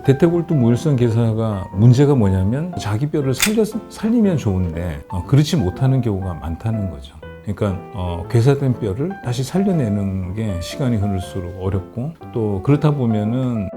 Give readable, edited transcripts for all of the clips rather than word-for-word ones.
대퇴골두 무혈성 괴사가 문제가 뭐냐면 자기 뼈를 살리면 좋은데 그렇지 못하는 경우가 많다는 거죠. 그러니까 괴사된 뼈를 다시 살려내는 게 시간이 흐를수록 어렵고, 또 그렇다 보면은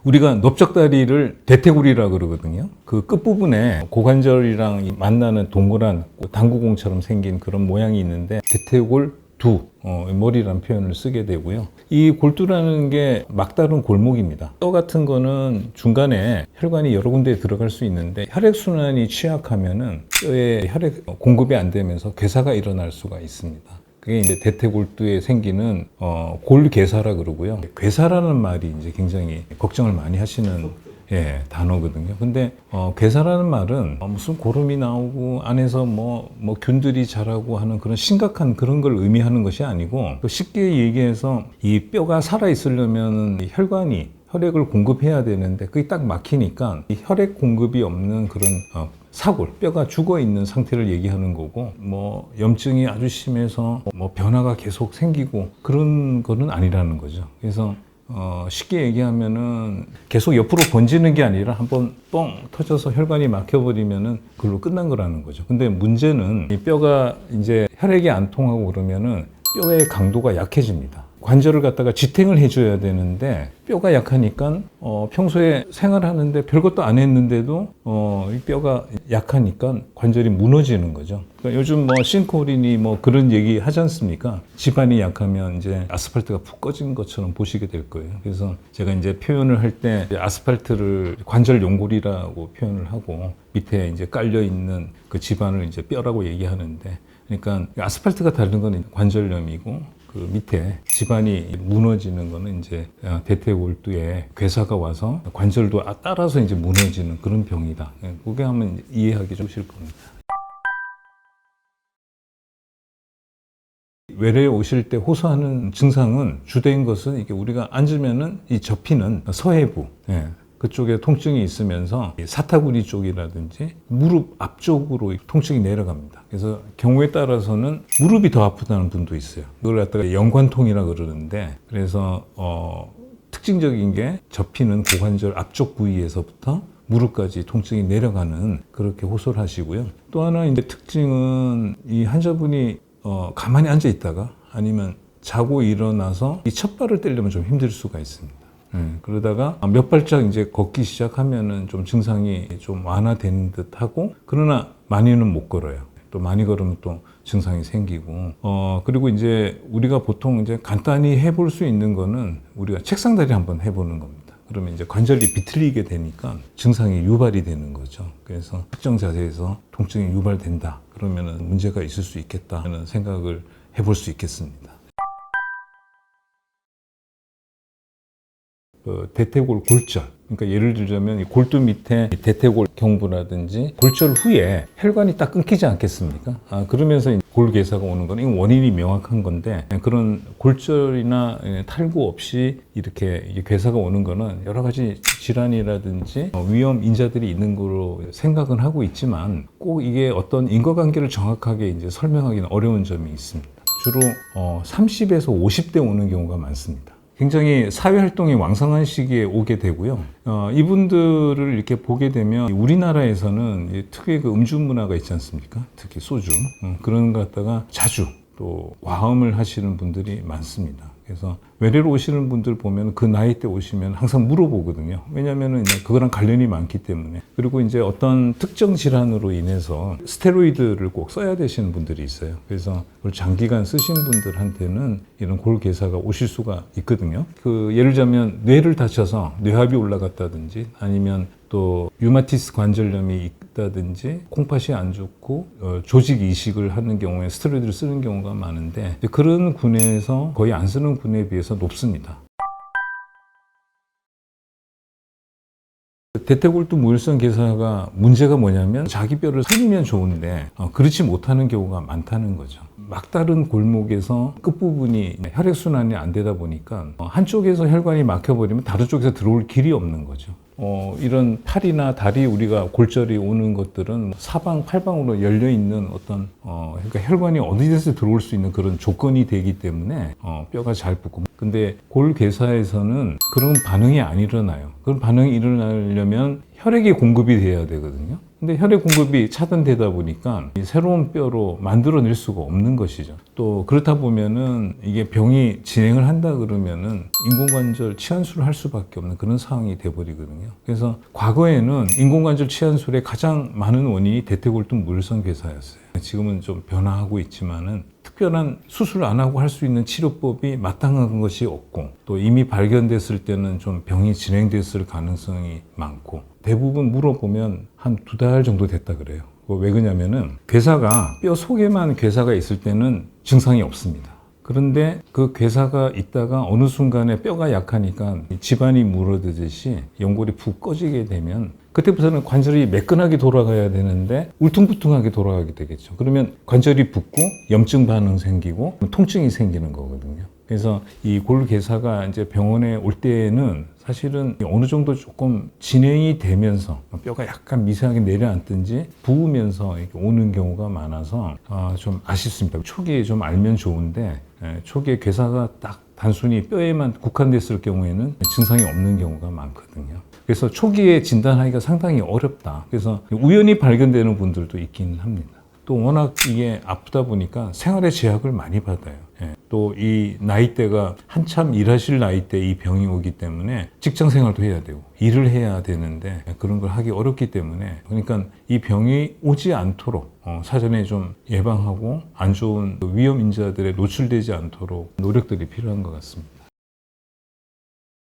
우리가 넓적다리를 대퇴골이라 그러거든요. 그 끝부분에 고관절이랑 만나는 동그란 당구공처럼 생긴 그런 모양이 있는데 대퇴골 두 머리라는 표현을 쓰게 되고요. 이 골두라는 게 막다른 골목입니다. 뼈 같은 거는 중간에 혈관이 여러 군데에 들어갈 수 있는데 혈액순환이 취약하면은 뼈에 혈액 공급이 안 되면서 괴사가 일어날 수가 있습니다. 그게 이제 대퇴골두에 생기는 골괴사라 그러고요. 괴사라는 말이 이제 굉장히 걱정을 많이 하시는 단어거든요. 근데 괴사라는 말은 무슨 고름이 나오고 안에서 뭐 균들이 자라고 하는 그런 심각한 그런 걸 의미하는 것이 아니고, 또 쉽게 얘기해서 이 뼈가 살아 있으려면 혈관이 혈액을 공급해야 되는데 그게 딱 막히니까 이 혈액 공급이 없는 그런 사골, 뼈가 죽어 있는 상태를 얘기하는 거고, 뭐 염증이 아주 심해서 뭐 변화가 계속 생기고 그런 거는 아니라는 거죠. 그래서 쉽게 얘기하면은 계속 옆으로 번지는 게 아니라 한번 뻥 터져서 혈관이 막혀버리면은 그걸로 끝난 거라는 거죠. 근데 문제는 이 뼈가 이제 혈액이 안 통하고 그러면은 뼈의 강도가 약해집니다. 관절을 갖다가 지탱을 해줘야 되는데 뼈가 약하니까 평소에 생활하는데 별것도 안 했는데도 이 뼈가 약하니까 관절이 무너지는 거죠. 그러니까 요즘 뭐 싱크홀이니 뭐 그런 얘기 하지 않습니까? 지반이 약하면 이제 아스팔트가 푹 꺼진 것처럼 보시게 될 거예요. 그래서 제가 이제 표현을 할 때 아스팔트를 관절 연골이라고 표현을 하고 밑에 이제 깔려 있는 그 지반을 이제 뼈라고 얘기하는데, 그러니까 아스팔트가 다른 건 관절염이고 그 밑에 지반이 무너지는 거는 이제 대퇴골두에 괴사가 와서 관절도 따라서 이제 무너지는 그런 병이다. 그게 하면 이해하기 좀 쉬울 겁니다. 외래에 오실 때 호소하는 증상은 주된 것은 이게 우리가 앉으면은 이 접히는 서해부, 그쪽에 통증이 있으면서 사타구니 쪽이라든지 무릎 앞쪽으로 통증이 내려갑니다. 그래서 경우에 따라서는 무릎이 더 아프다는 분도 있어요. 그걸 갖다가 연관통이라 그러는데, 그래서 특징적인 게 접히는 고관절 앞쪽 부위에서부터 무릎까지 통증이 내려가는, 그렇게 호소를 하시고요. 또 하나 이제 특징은 이 환자분이 가만히 앉아 있다가 아니면 자고 일어나서 이 첫 발을 떼려면 좀 힘들 수가 있습니다. 그러다가 몇 발짝 이제 걷기 시작하면은 좀 증상이 좀 완화되는 듯 하고, 그러나 많이는 못 걸어요. 또 많이 걸으면 또 증상이 생기고, 그리고 이제 우리가 보통 이제 간단히 해볼 수 있는 거는 우리가 책상다리 한번 해보는 겁니다. 그러면 이제 관절이 비틀리게 되니까 증상이 유발이 되는 거죠. 그래서 특정 자세에서 통증이 유발된다. 그러면은 문제가 있을 수 있겠다 하는 생각을 해볼 수 있겠습니다. 대퇴골 골절, 그러니까 예를 들자면 골두 밑에 대퇴골 경부라든지 골절 후에 혈관이 딱 끊기지 않겠습니까? 그러면서 골괴사가 오는 건 이건 원인이 명확한 건데, 그런 골절이나 탈구 없이 이렇게 괴사가 오는 거는 여러 가지 질환이라든지 위험 인자들이 있는 거로 생각은 하고 있지만 꼭 이게 어떤 인과관계를 정확하게 이제 설명하기는 어려운 점이 있습니다. 주로 30에서 50대 오는 경우가 많습니다. 굉장히 사회활동이 왕성한 시기에 오게 되고요. 이분들을 이렇게 보게 되면 우리나라에서는 특유의 그 음주 문화가 있지 않습니까? 특히 소주. 그런 것 갖다가 자주 또 과음을 하시는 분들이 많습니다. 그래서 외래로 오시는 분들 보면 그 나이 때 오시면 항상 물어보거든요. 왜냐면은 그거랑 관련이 많기 때문에. 그리고 이제 어떤 특정 질환으로 인해서 스테로이드를 꼭 써야 되시는 분들이 있어요. 그래서 그걸 장기간 쓰신 분들한테는 이런 골괴사가 오실 수가 있거든요. 예를 들자면 뇌를 다쳐서 뇌합이 올라갔다든지 아니면 또 류마티스 관절염이 있다든지 콩팥이 안 좋고 조직 이식을 하는 경우에 스테로이드를 쓰는 경우가 많은데, 그런 군에서 거의 안 쓰는 군에 비해서 높습니다. 대퇴골두 무혈성 괴사가 문제가 뭐냐면 자기 뼈를 살리면 좋은데 그렇지 못하는 경우가 많다는 거죠. 막다른 골목에서 끝부분이 혈액순환이 안 되다 보니까 한쪽에서 혈관이 막혀버리면 다른 쪽에서 들어올 길이 없는 거죠. 이런 팔이나 다리 우리가 골절이 오는 것들은 사방 팔방으로 열려 있는 어떤 그러니까 혈관이 어디에서 들어올 수 있는 그런 조건이 되기 때문에 뼈가 잘 붙고. 근데 골괴사에서는 그런 반응이 안 일어나요. 그런 반응이 일어나려면 혈액이 공급이 돼야 되거든요. 근데 혈액 공급이 차단되다 보니까 이 새로운 뼈로 만들어낼 수가 없는 것이죠. 또 그렇다 보면은 이게 병이 진행을 한다 그러면은 인공관절 치환술을 할 수밖에 없는 그런 상황이 돼버리거든요. 그래서 과거에는 인공관절 치환술의 가장 많은 원인이 대퇴골두 무혈성 괴사였어요. 지금은 좀 변화하고 있지만은 특별한 수술을 안 하고 할 수 있는 치료법이 마땅한 것이 없고, 또 이미 발견됐을 때는 좀 병이 진행됐을 가능성이 많고, 대부분 물어보면 한 2달 정도 됐다 그래요. 왜 그러냐면은 괴사가 뼈 속에만 괴사가 있을 때는 증상이 없습니다. 그런데 그 괴사가 있다가 어느 순간에 뼈가 약하니까 집안이 물어드듯이 연골이 푹 꺼지게 되면 그때부터는 관절이 매끈하게 돌아가야 되는데 울퉁불퉁하게 돌아가게 되겠죠. 그러면 관절이 붓고 염증 반응 생기고 통증이 생기는 거거든요. 그래서 이 골괴사가 이제 병원에 올 때는 사실은 어느 정도 조금 진행이 되면서 뼈가 약간 미세하게 내려앉든지 부으면서 이렇게 오는 경우가 많아서 좀 아쉽습니다. 초기에 좀 알면 좋은데 초기에 괴사가 딱 단순히 뼈에만 국한됐을 경우에는 증상이 없는 경우가 많거든요. 그래서 초기에 진단하기가 상당히 어렵다. 그래서 우연히 발견되는 분들도 있긴 합니다. 또 워낙 이게 아프다 보니까 생활에 제약을 많이 받아요. 또 이 나이대가 한참 일하실 나이대 이 병이 오기 때문에 직장 생활도 해야 되고 일을 해야 되는데 그런 걸 하기 어렵기 때문에, 그러니까 이 병이 오지 않도록 사전에 좀 예방하고 안 좋은 위험 인자들에 노출되지 않도록 노력들이 필요한 것 같습니다.